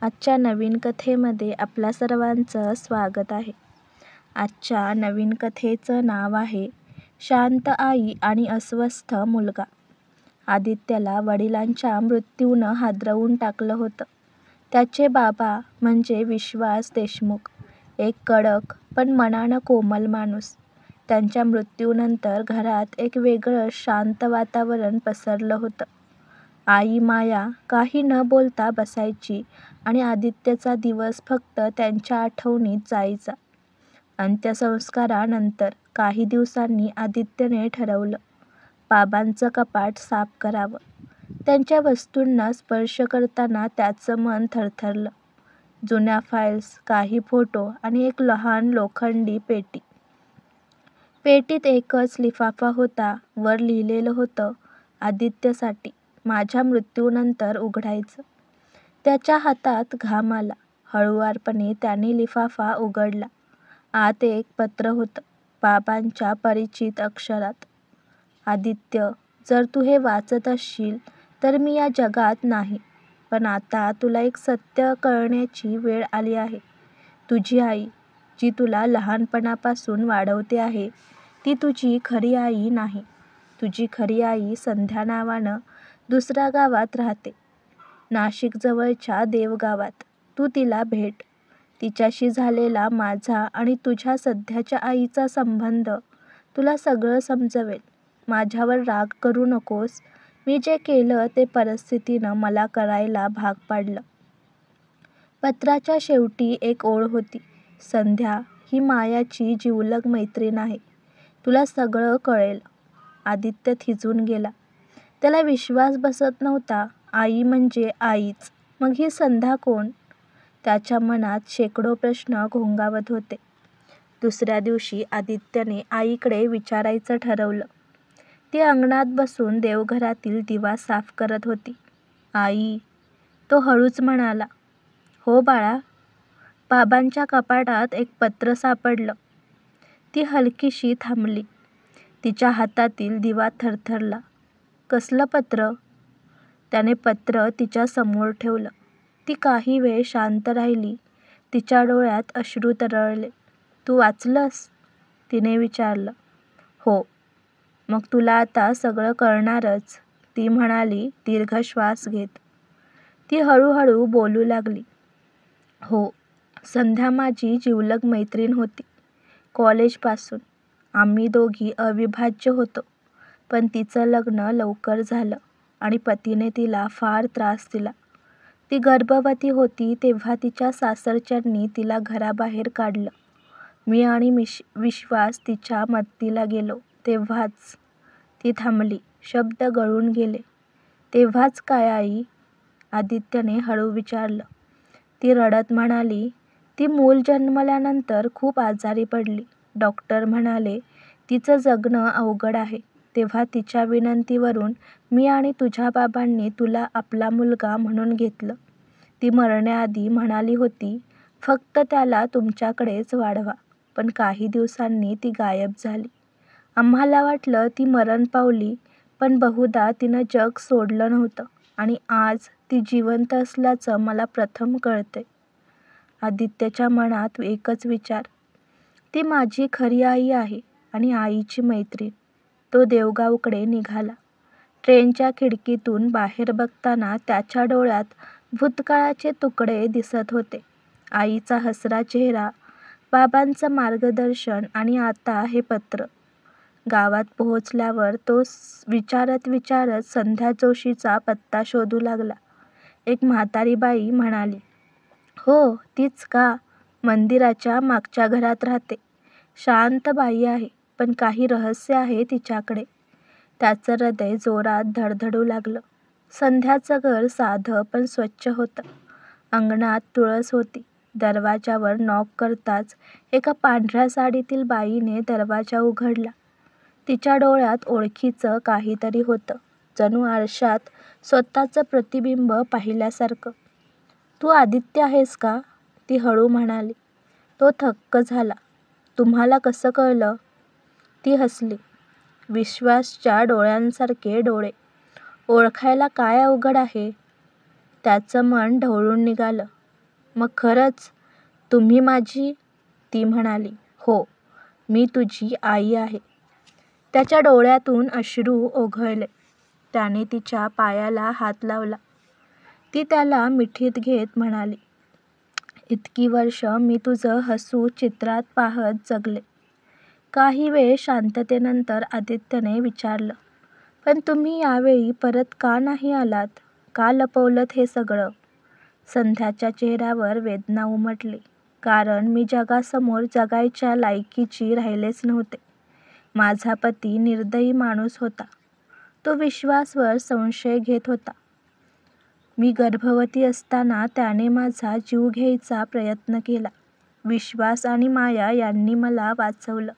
आजच्या नवीन कथेमध्ये आपल्या सर्वांचं स्वागत आहे. आजच्या नवीन कथेचं नाव आहे शांत आई आणि अस्वस्थ मुलगा. आदित्यला वडिलांच्या मृत्यूनं हादरवून टाकलं होतं. त्याचे बाबा म्हणजे विश्वास देशमुख, एक कडक पण मनानं कोमल माणूस. त्यांच्या मृत्यूनंतर घरात एक वेगळं शांत वातावरण पसरलं होतं. आई माया काही न बोलता बसायची आणि आदित्यचा दिवस फक्त त्यांच्या आठवणीत जायचा. अंत्यसंस्कारानंतर काही दिवसांनी आदित्यने ठरवलं, बाबांचं कपाट साफ करावं. त्यांच्या वस्तूंना स्पर्श करताना त्याचं मन थरथरलं. जुन्या फाईल्स, काही फोटो आणि एक लहान लोखंडी पेटी. पेटीत एकच लिफाफा होता. वर लिहिलेलं होतं, आदित्यसाठी, माझ्या मृत्यूनंतर उघडायचं. त्याच्या हातात घाम आला. हळुवारपणे त्याने लिफाफा उघडला. आत एक पत्र होतं, बाबांच्या परिचित अक्षरात. आदित्य, जर तू हे वाचत असशील तर मी या जगात नाही. पण आता तुला एक सत्य कळण्याची वेळ आली आहे. तुझी आई, जी तुला लहानपणापासून वाढवते आहे, ती तुझी खरी आई नाही. तुझी खरी आई संध्या नावानं दुसऱ्या गावात राहते, नाशिकजवळच्या देवगावात. तू तिला भेट. तिच्याशी झालेला माझा आणि तुझ्या सध्याच्या आईचा संबंध तुला सगळं समजवेल. माझ्यावर राग करू नकोस. मी जे केलं ते परिस्थितीनं मला करायला भाग पाडलं. पत्राच्या शेवटी एक ओळ होती, संध्या ही मायाची जिवलग मैत्रीण आहे. तुला सगळं कळेल. आदित्य थिजून गेला. त्याला विश्वास बसत नव्हता. आई म्हणजे आईच, मग ही संध्या कोण? त्याच्या मनात शेकडो प्रश्न घोंगावत होते. दुसऱ्या दिवशी आदित्यने आईकडे विचारायचं ठरवलं. ती अंगणात बसून देवघरातील दिवा साफ करत होती. आई, तो हळूच म्हणाला. हो बाळा. बाबांच्या कपाटात एक पत्र सापडलं. ती हलकीशी थांबली. तिच्या हातातील दिवा थरथरला. कसलं पत्र? त्याने पत्र तिच्या समोर ठेवलं. ती काही वेळ शांत राहिली. तिच्या डोळ्यात अश्रू तरळले. तू वाचलंस? तिने विचारलं. हो. मग तुला आता सगळं कळणारच, ती म्हणाली दीर्घ श्वास घेत. ती हळूहळू बोलू लागली. हो, संध्या माझी जिवलग मैत्रीण होती. कॉलेजपासून. आम्ही दोघी अविभाज्य होतो. पण तिचं लग्न लवकर झालं आणि पतीने तिला फार त्रास दिला. ती गर्भवती होती तेव्हा तिच्या सासरच्यांनी तिला घराबाहेर काढलं. मी आणि विश्वास तिच्या मदतीला गेलो. तेव्हाच. ती थांबली. शब्द गळून गेले. तेव्हाच काय आई? आदित्यने हळू विचारलं. ती रडत म्हणाली, ती मूल जन्मल्यानंतर खूप आजारी पडली. डॉक्टर म्हणाले तिचं जगणं अवघड आहे. तेव्हा तिच्या विनंतीवरून मी आणि तुझ्या बाबांनी तुला आपला मुलगा म्हणून घेतलं. ती मरण्याआधी म्हणाली होती, फक्त त्याला तुमच्याकडेच वाढवा. पण काही दिवसांनी ती गायब झाली. आम्हाला वाटलं ती मरण पावली, पण बहुधा तिनं जग सोडलं नव्हतं आणि आज ती जिवंत असल्याचं मला प्रथम कळतंय. आदित्यच्या मनात एकच विचार, ती माझी खरी आई आहे आणि आईची मैत्रीण. तो देवगावकडे निघाला. ट्रेनच्या खिडकीतून बाहेर बघताना त्याच्या डोळ्यात भूतकाळाचे तुकडे दिसत होते. आईचा हसरा चेहरा, बाबांचं मार्गदर्शन आणि आता हे पत्र. गावात पोहोचल्यावर तो विचारत संध्या जोशीचा पत्ता शोधू लागला. एक म्हातारी बाई म्हणाली, हो तीच का? मंदिराच्या मागच्या घरात राहते. शांत बाई आहे, पण काही रहस्य आहे तिच्याकडे. त्याचं हृदय जोरात धडधडू लागलं. संध्याचं घर साधं पण स्वच्छ होतं. अंगणात तुळस होती. दरवाजावर नॉक करताच एका पांढऱ्या साडीतील बाईने दरवाजा उघडला. तिच्या डोळ्यात ओळखीचं काहीतरी होतं, जणू आरशात स्वतःचं प्रतिबिंब पाहिल्यासारखं. तू आदित्य आहेस का? ती हळू म्हणाली. तो थक्क झाला. तुम्हाला कसं कळलं? ती हसली. विश्वासच्या डोळ्यांसारखे डोळे. ओळखायला काय अवघड आहे? त्याचं मन ढवळून निघालं. मग खरंच तुम्ही माझी? ती म्हणाली, हो, मी तुझी आई आहे. त्याच्या डोळ्यातून अश्रू ओघळले. त्याने तिच्या पायाला हात लावला. ती त्याला मिठीत घेत म्हणाली, इतकी वर्ष मी तुझं हसू चित्रात पाहत जगले. काही वेळ शांततेनंतर आदित्यने विचारलं, पण तुम्ही यावेळी परत का नाही आलात? का लपवलंत हे सगळं? संध्याच्या चेहऱ्यावर वेदना उमटली. कारण मी जगासमोर जगायच्या लायकीची राहिलेच नव्हते. माझा पती निर्दयी माणूस होता. तो विश्वासवर संशय घेत होता. मी गर्भवती असताना त्याने माझा जीव घ्यायचा प्रयत्न केला. विश्वास आणि माया यांनी मला वाचवलं.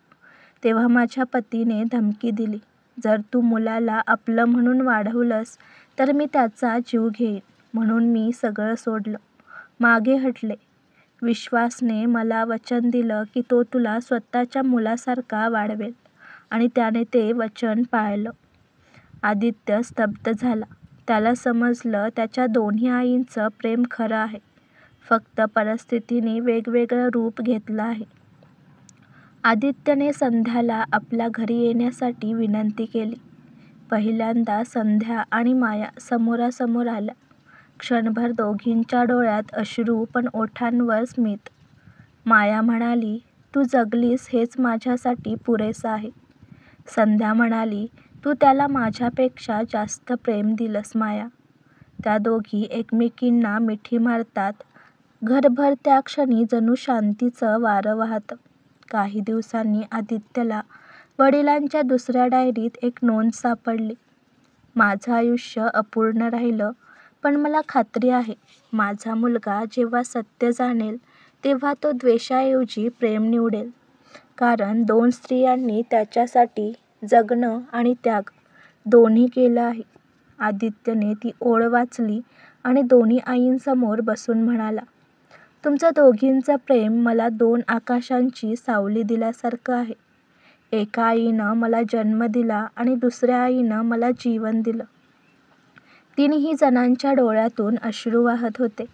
तेव्हा माझ्या पतीने धमकी दिली, जर तू मुलाला आपलं म्हणून वाढवलंस तर मी त्याचा जीव घेईन. म्हणून मी सगळं सोडलं, मागे हटले. विश्वासने मला वचन दिलं की तो तुला स्वतःच्या मुलासारखा वाढवेल आणि त्याने ते वचन पाळलं. आदित्य स्तब्ध झाला. त्याला समजलं त्याच्या दोन्ही आईंचं प्रेम खरं आहे, फक्त परिस्थितीने वेगवेगळं रूप घेतलं आहे. आदित्यने संध्याला आपल्या घरी येण्यासाठी विनंती केली. पहिल्यांदा संध्या आणि माया समोरासमोर आल्या. क्षणभर दोघींच्या डोळ्यात अश्रू पण ओठांवर स्मित. माया म्हणाली, तू जगलीस हेच माझ्यासाठी पुरेसं आहे. संध्या म्हणाली, तू त्याला माझ्यापेक्षा जास्त प्रेम दिलंस माया. त्या दोघी एकमेकींना मिठी मारतात. घरभर त्या क्षणी जणू शांतीचं वारं वाहतं. काही दिवसांनी आदित्यला वडिलांच्या दुसऱ्या डायरीत एक नोंद सापडली. माझं आयुष्य अपूर्ण राहिलं, पण मला खात्री आहे माझा मुलगा जेव्हा सत्य जाणेल तेव्हा तो द्वेषाऐवजी प्रेम निवडेल. कारण 2 स्त्रियांनी त्याच्यासाठी जगणं आणि त्याग दोन्ही केलं आहे. आदित्यने ती ओळ वाचली आणि दोन्ही आईंसमोर बसून म्हणाला, तुमचं दोघींचं प्रेम मला 2 आकाशांची सावली दिल्यासारखं आहे. एका आईनं मला जन्म दिला आणि दुसऱ्या आईनं मला जीवन दिलं. तिन्ही जणांच्या डोळ्यातून अश्रू वाहत होते,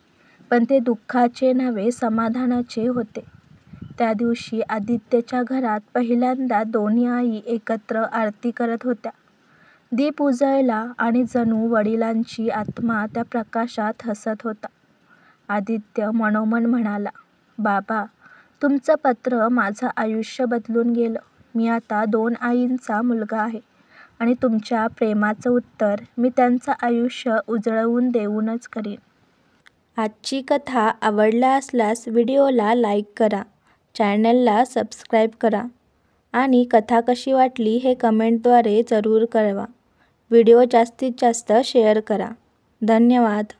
पण ते दुःखाचे नव्हे, समाधानाचे होते. त्या दिवशी आदित्यच्या घरात पहिल्यांदा दोन्ही आई एकत्र आरती करत होत्या. दीप उजळला आणि जणू वडिलांची आत्मा त्या प्रकाशात हसत होता. आदित्य मनोमन म्हणाला, बाबा, तुमचं पत्र माझं आयुष्य बदलून गेलं. मी आता 2 आईंचा मुलगा आहे आणि तुमच्या प्रेमाचं उत्तर मी त्यांचं आयुष्य उजळवून देऊनच करीन. आजची कथा आवडला असल्यास व्हिडिओला लाईक करा, चॅनलला सबस्क्राईब करा आणि कथा कशी वाटली हे कमेंटद्वारे जरूर कळवा. व्हिडिओ जास्तीत जास्त शेअर करा. धन्यवाद.